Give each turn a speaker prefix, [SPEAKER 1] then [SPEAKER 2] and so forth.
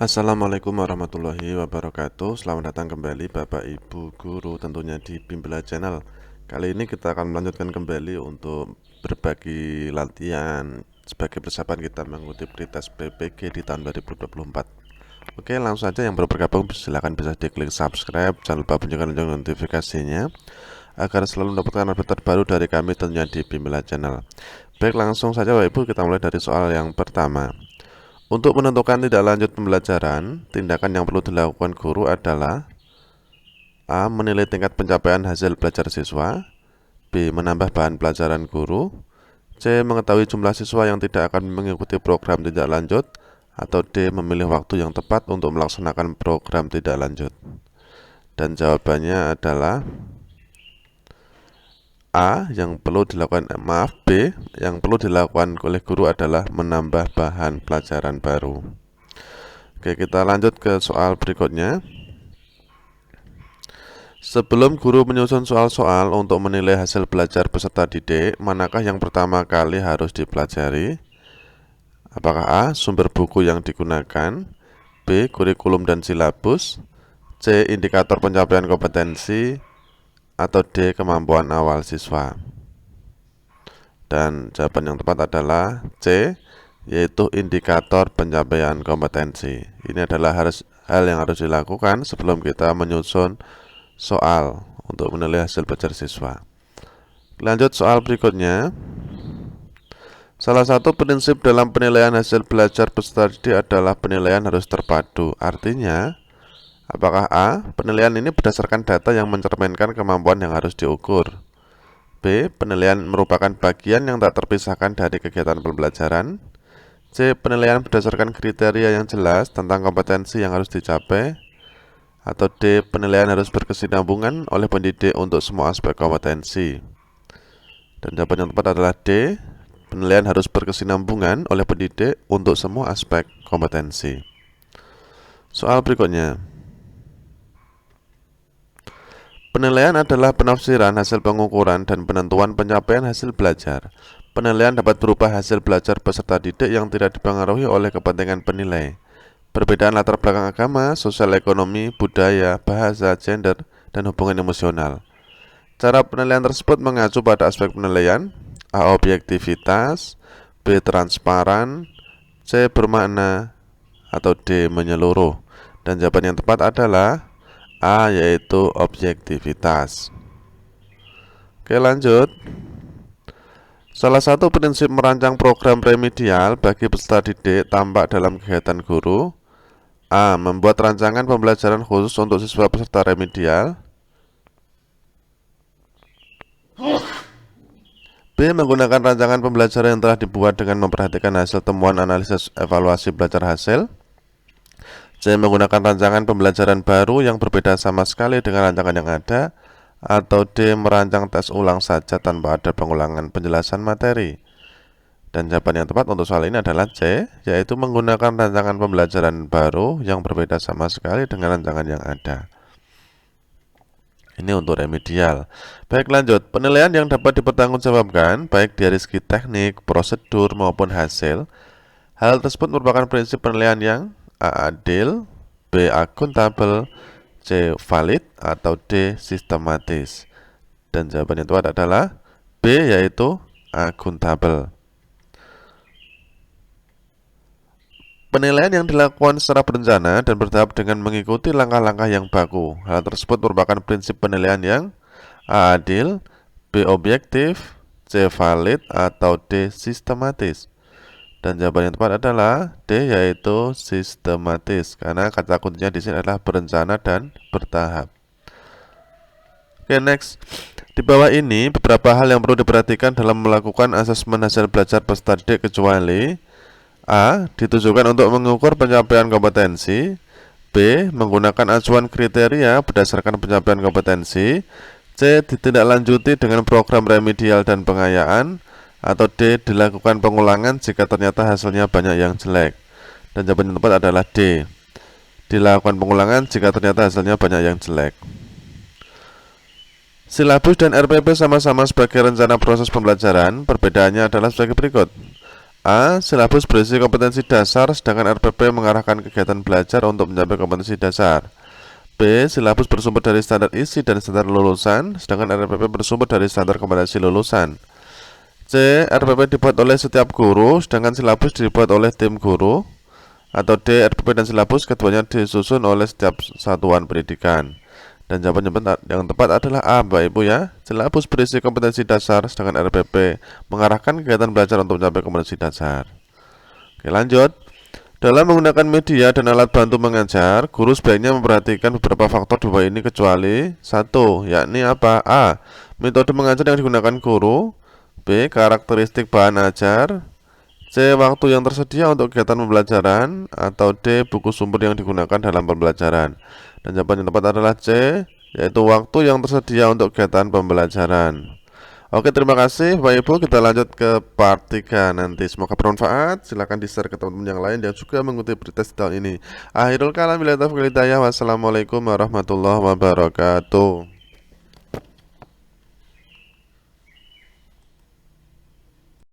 [SPEAKER 1] Assalamualaikum warahmatullahi wabarakatuh. Selamat datang kembali Bapak Ibu Guru tentunya di Bimbela Channel. Kali ini kita akan melanjutkan kembali untuk berbagi latihan sebagai persiapan kita mengikuti pretest PPG di tahun 2024. Oke, langsung saja yang baru bergabung silahkan bisa diklik subscribe. Jangan lupa bunyikan lonceng notifikasinya agar selalu mendapatkan update terbaru dari kami tentunya di Bimbela Channel. Baik, langsung saja Bapak Ibu, kita mulai dari soal yang pertama. Untuk menentukan tindak lanjut pembelajaran, tindakan yang perlu dilakukan guru adalah A. Menilai tingkat pencapaian hasil belajar siswa, B. Menambah bahan pelajaran guru, C. Mengetahui jumlah siswa yang tidak akan mengikuti program tindak lanjut, atau D. Memilih waktu yang tepat untuk melaksanakan program tindak lanjut. Dan jawabannya adalah A. Yang perlu dilakukan, B. Yang perlu dilakukan oleh guru adalah menambah bahan pelajaran baru. Oke, kita lanjut ke soal berikutnya. Sebelum guru menyusun soal-soal untuk menilai hasil belajar peserta didik, manakah yang pertama kali harus dipelajari? Apakah A. Sumber buku yang digunakan, B. Kurikulum dan silabus, C. Indikator pencapaian kompetensi, atau D. Kemampuan awal siswa? Dan jawaban yang tepat adalah C, yaitu indikator pencapaian kompetensi. Ini adalah hal yang harus dilakukan sebelum kita menyusun soal untuk menilai hasil belajar siswa. Lanjut soal berikutnya. Salah satu prinsip dalam penilaian hasil belajar peserta didik adalah penilaian harus terpadu. Artinya, apakah A. Penilaian ini berdasarkan data yang mencerminkan kemampuan yang harus diukur, B. Penilaian merupakan bagian yang tak terpisahkan dari kegiatan pembelajaran, C. Penilaian berdasarkan kriteria yang jelas tentang kompetensi yang harus dicapai, atau D. Penilaian harus berkesinambungan oleh pendidik untuk semua aspek kompetensi. Dan jawaban yang tepat adalah D. Penilaian harus berkesinambungan oleh pendidik untuk semua aspek kompetensi. Soal berikutnya. Penilaian adalah penafsiran hasil pengukuran dan penentuan pencapaian hasil belajar. Penilaian dapat berupa hasil belajar peserta didik yang tidak dipengaruhi oleh kepentingan penilai. Perbedaan latar belakang agama, sosial ekonomi, budaya, bahasa, gender, dan hubungan emosional. Cara penilaian tersebut mengacu pada aspek penilaian, A. Objektivitas, B. Transparan, C. Bermakna, atau D. Menyeluruh. Dan jawaban yang tepat adalah A, yaitu objektivitas. Oke, lanjut. Salah satu prinsip merancang program remedial bagi peserta didik tampak dalam kegiatan guru. A. Membuat rancangan pembelajaran khusus untuk siswa peserta remedial. B. Menggunakan rancangan pembelajaran yang telah dibuat dengan memperhatikan hasil temuan analisis evaluasi belajar hasil. C. Menggunakan rancangan pembelajaran baru yang berbeda sama sekali dengan rancangan yang ada. Atau D. Merancang tes ulang saja tanpa ada pengulangan penjelasan materi. Dan jawaban yang tepat untuk soal ini adalah C, yaitu menggunakan rancangan pembelajaran baru yang berbeda sama sekali dengan rancangan yang ada. Ini untuk remedial. Baik, lanjut. Penilaian yang dapat dipertanggungjawabkan baik dari segi teknik, prosedur, maupun hasil. Hal tersebut merupakan prinsip penilaian yang A. Adil, B. Akuntabel, C. Valid, atau D. Sistematis. Dan jawaban yang tepat adalah B, yaitu akuntabel. Penilaian yang dilakukan secara berencana dan bertahap dengan mengikuti langkah-langkah yang baku. Hal tersebut merupakan prinsip penilaian yang A. Adil, B. Objektif, C. Valid, atau D. Sistematis. Dan jawaban yang tepat adalah D, yaitu sistematis. Karena kata kuncinya di sini adalah berencana dan bertahap. Oke, next. Di bawah ini beberapa hal yang perlu diperhatikan dalam melakukan asesmen hasil belajar peserta didik kecuali A. Ditujukan untuk mengukur pencapaian kompetensi, B. Menggunakan acuan kriteria berdasarkan pencapaian kompetensi, C. Ditindaklanjuti dengan program remedial dan pengayaan, atau D. Dilakukan pengulangan jika ternyata hasilnya banyak yang jelek. Dan jawaban yang tepat adalah D. Dilakukan pengulangan jika ternyata hasilnya banyak yang jelek. Silabus dan RPP sama-sama sebagai rencana proses pembelajaran. Perbedaannya adalah sebagai berikut. A. Silabus berisi kompetensi dasar, sedangkan RPP mengarahkan kegiatan belajar untuk mencapai kompetensi dasar. B. Silabus bersumber dari standar isi dan standar lulusan, sedangkan RPP bersumber dari standar kompetensi lulusan. C. RPP dibuat oleh setiap guru, sedangkan silabus dibuat oleh tim guru. Atau D. RPP dan silabus keduanya disusun oleh setiap satuan pendidikan. Dan jawaban yang tepat adalah A, Bapak Ibu ya. Silabus berisi kompetensi dasar, sedangkan RPP mengarahkan kegiatan belajar untuk mencapai kompetensi dasar. Oke, lanjut. Dalam menggunakan media dan alat bantu mengajar, guru sebaiknya memperhatikan beberapa faktor di bawah ini kecuali satu, yakni apa? A. Metode mengajar yang digunakan guru. B. Karakteristik bahan ajar. C. Waktu yang tersedia untuk kegiatan pembelajaran. Atau D. Buku sumber yang digunakan dalam pembelajaran. Dan jawaban yang tepat adalah C, yaitu waktu yang tersedia untuk kegiatan pembelajaran. Oke, terima kasih Bapak Ibu. Kita lanjut ke part 3 nanti. Semoga bermanfaat. Silahkan di-share ke teman-teman yang lain yang juga mengikuti pretest tahun ini. Akhirul kalam, wassalamualaikum warahmatullahi wabarakatuh.